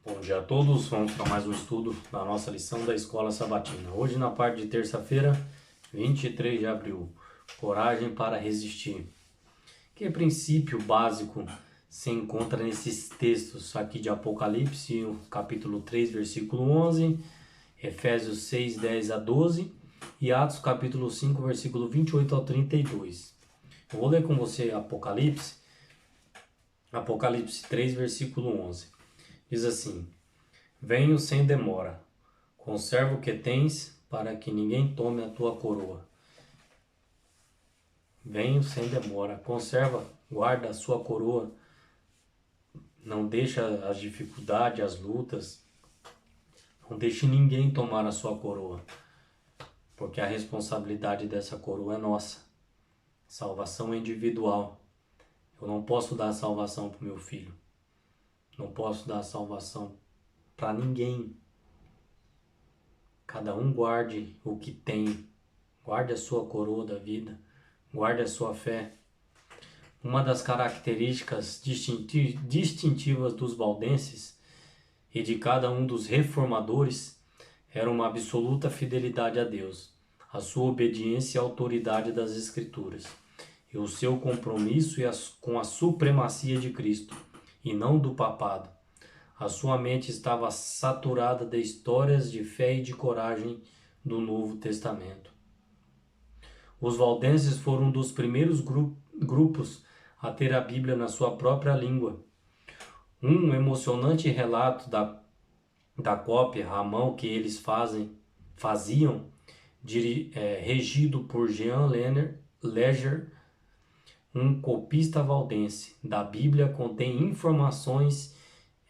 Bom dia a todos, vamos para mais um estudo da nossa lição da Escola Sabatina. Hoje na parte de terça-feira, 23 de abril, coragem para resistir. Que princípio básico se encontra nesses textos aqui de Apocalipse, capítulo 3, versículo 11, Efésios 6, 10 a 12 e Atos capítulo 5, versículo 28 ao 32. Eu vou ler com você Apocalipse 3, versículo 11. Diz assim: venho sem demora, conserva o que tens, para que ninguém tome a tua coroa. Venho sem demora, conserva, guarda a sua coroa, não deixa as dificuldades, as lutas, não deixe ninguém tomar a sua coroa, porque a responsabilidade dessa coroa é nossa. Salvação é individual. Eu não posso dar salvação para o meu filho, não posso dar salvação para ninguém. Cada um guarde o que tem, guarde a sua coroa da vida, guarde a sua fé. Uma das características distintivas dos valdenses e de cada um dos reformadores era uma absoluta fidelidade a Deus, a sua obediência à autoridade das Escrituras e o seu compromisso com a supremacia de Cristo e não do papado. A sua mente estava saturada de histórias de fé e de coragem do Novo Testamento. Os valdenses foram um dos primeiros grupos a ter a Bíblia na sua própria língua. Um emocionante relato da cópia à mão que eles faziam, regido por Jean Leger, um copista valdense da Bíblia, contém informações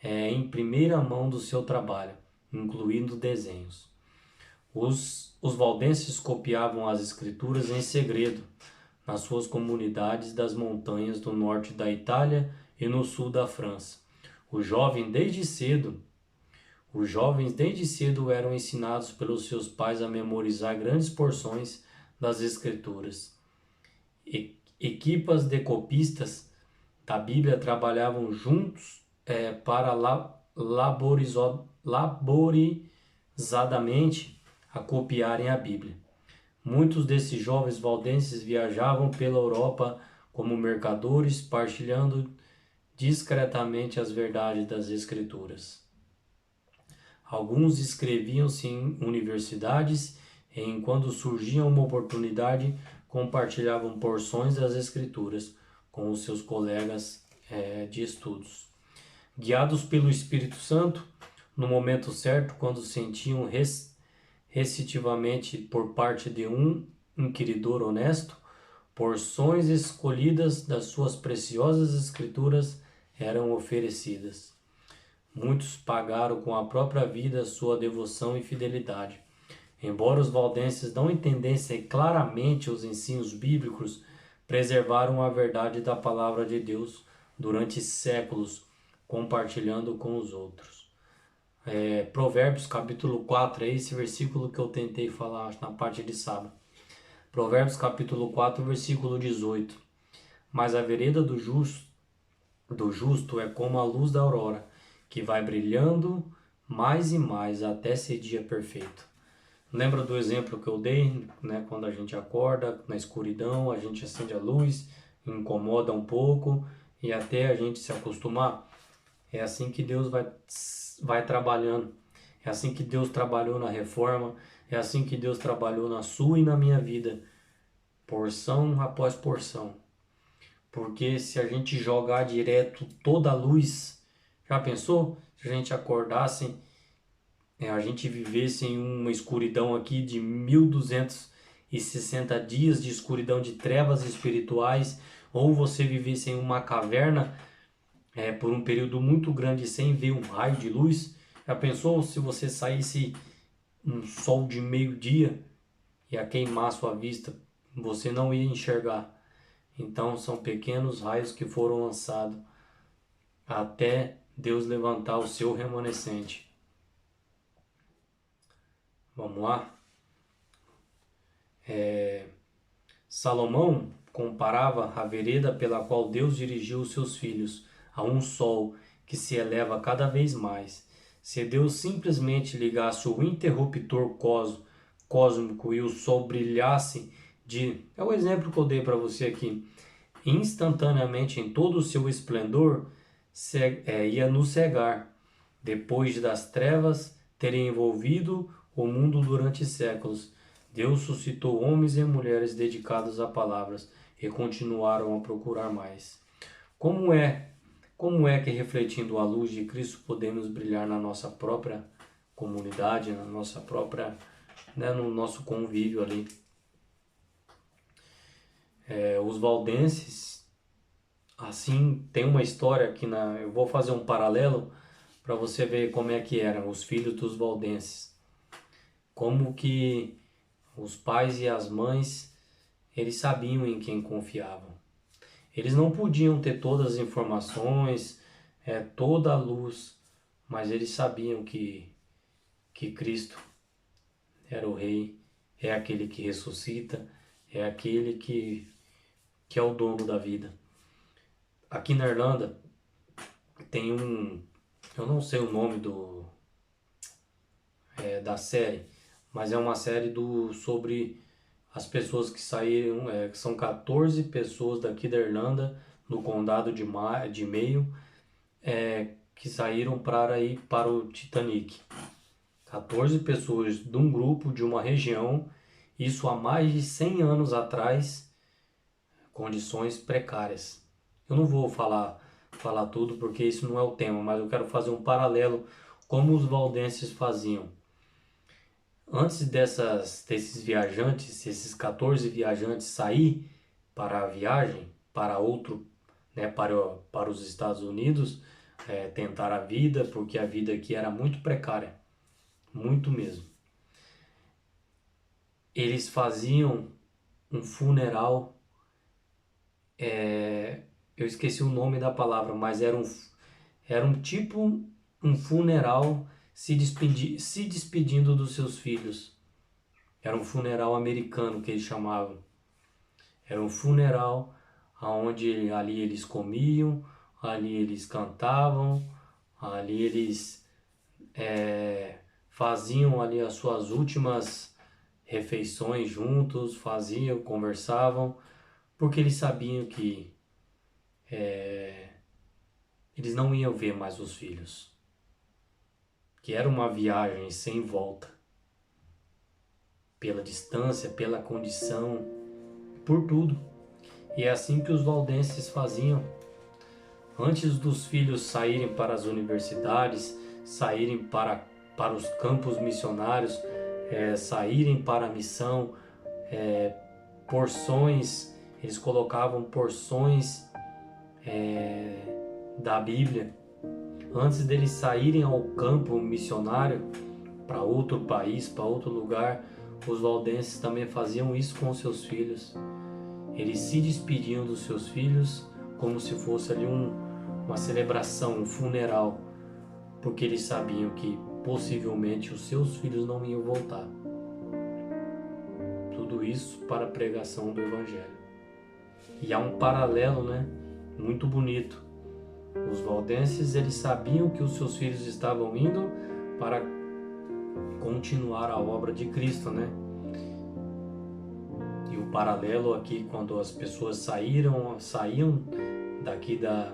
em primeira mão do seu trabalho, incluindo desenhos. Os valdenses copiavam as escrituras em segredo nas suas comunidades das montanhas do norte da Itália e no sul da França. Os jovens desde cedo eram ensinados pelos seus pais a memorizar grandes porções das escrituras. Equipas de copistas da Bíblia trabalhavam juntos para laborizadamente a copiarem a Bíblia. Muitos desses jovens valdenses viajavam pela Europa como mercadores, partilhando discretamente as verdades das Escrituras. Alguns inscreviam-se em universidades e, enquanto surgia uma oportunidade, compartilhavam porções das Escrituras com os seus colegas de estudos. Guiados pelo Espírito Santo, no momento certo, quando sentiam receptivamente por parte de um inquiridor honesto, porções escolhidas das suas preciosas escrituras eram oferecidas. Muitos pagaram com a própria vida sua devoção e fidelidade. Embora os valdenses não entendessem claramente os ensinos bíblicos, preservaram a verdade da palavra de Deus durante séculos, compartilhando com os outros. Provérbios capítulo 4, é esse versículo que eu tentei falar na parte de sábado. Provérbios capítulo 4, versículo 18. Mas a vereda do justo é como a luz da aurora, que vai brilhando mais e mais até ser dia perfeito. Lembra do exemplo que eu dei, né? Quando a gente acorda na escuridão, a gente acende a luz, incomoda um pouco e até a gente se acostumar. É assim que Deus vai trabalhando. É assim que Deus trabalhou na reforma. É assim que Deus trabalhou na sua e na minha vida. Porção após porção. Porque se a gente jogar direto toda a luz, já pensou? Se a gente acordasse, a gente vivesse em uma escuridão aqui de 1260 dias de escuridão, de trevas espirituais, ou você vivesse em uma caverna por um período muito grande sem ver um raio de luz. Já pensou se você saísse um sol de meio-dia e a queimar sua vista? Você não ia enxergar. Então são pequenos raios que foram lançados até Deus levantar o seu remanescente. Vamos lá? Salomão comparava a vereda pela qual Deus dirigiu os seus filhos a um sol que se eleva cada vez mais, Se Deus simplesmente ligasse o interruptor cósmico e o sol brilhasse é o exemplo que eu dei para você aqui, instantaneamente em todo o seu esplendor, ia nos cegar, depois das trevas terem envolvido o mundo durante séculos. Deus suscitou homens e mulheres dedicados a palavras e continuaram a procurar mais. Como é que, refletindo a luz de Cristo, podemos brilhar na nossa própria comunidade, na nossa própria, no nosso convívio ali? Os valdenses, assim, tem uma história aqui, eu vou fazer um paralelo para você ver como é que eram os filhos dos valdenses. Como que os pais e as mães, eles sabiam em quem confiavam. Eles não podiam ter todas as informações, toda a luz, mas eles sabiam que Cristo era o Rei, é aquele que ressuscita, é aquele que é o dono da vida. Aqui na Irlanda tem eu não sei o nome da série, mas é uma série sobre as pessoas que saíram, que são 14 pessoas daqui da Irlanda, no condado de Mayo, que saíram para ir para o Titanic. 14 pessoas de um grupo, de uma região, isso há mais de 100 anos atrás, condições precárias. Eu não vou falar tudo porque isso não é o tema, mas eu quero fazer um paralelo como os valdenses faziam. Antes desses viajantes, esses 14 viajantes sair para a viagem, para para os Estados Unidos, tentar a vida, porque a vida aqui era muito precária, muito mesmo. Eles faziam um funeral, eu esqueci o nome da palavra, mas era um tipo um funeral se despedindo dos seus filhos. Era um funeral americano que eles chamavam. Era um funeral onde ali eles comiam, ali eles cantavam, ali eles faziam ali as suas últimas refeições juntos, conversavam, porque eles sabiam que eles não iam ver mais os filhos, que era uma viagem sem volta, pela distância, pela condição, por tudo. E é assim que os valdenses faziam. Antes dos filhos saírem para as universidades, saírem para os campos missionários, saírem para a missão, porções, eles colocavam porções da Bíblia. Antes deles saírem ao campo missionário, para outro país, para outro lugar, os valdenses também faziam isso com seus filhos. Eles se despediam dos seus filhos como se fosse ali uma celebração, um funeral, porque eles sabiam que possivelmente os seus filhos não iam voltar. Tudo isso para a pregação do Evangelho. E há um paralelo, muito bonito. Os valdenses, eles sabiam que os seus filhos estavam indo para continuar a obra de Cristo, E o paralelo aqui, quando as pessoas saíam daqui da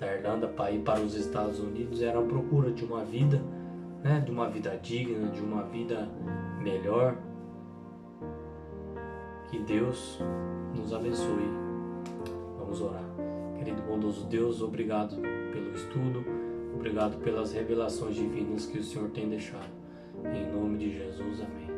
Irlanda para ir para os Estados Unidos, era a procura de uma vida, de uma vida digna, de uma vida melhor. Que Deus nos abençoe. Vamos orar. Querido bondoso Deus, obrigado pelo estudo, obrigado pelas revelações divinas que o Senhor tem deixado. Em nome de Jesus, amém.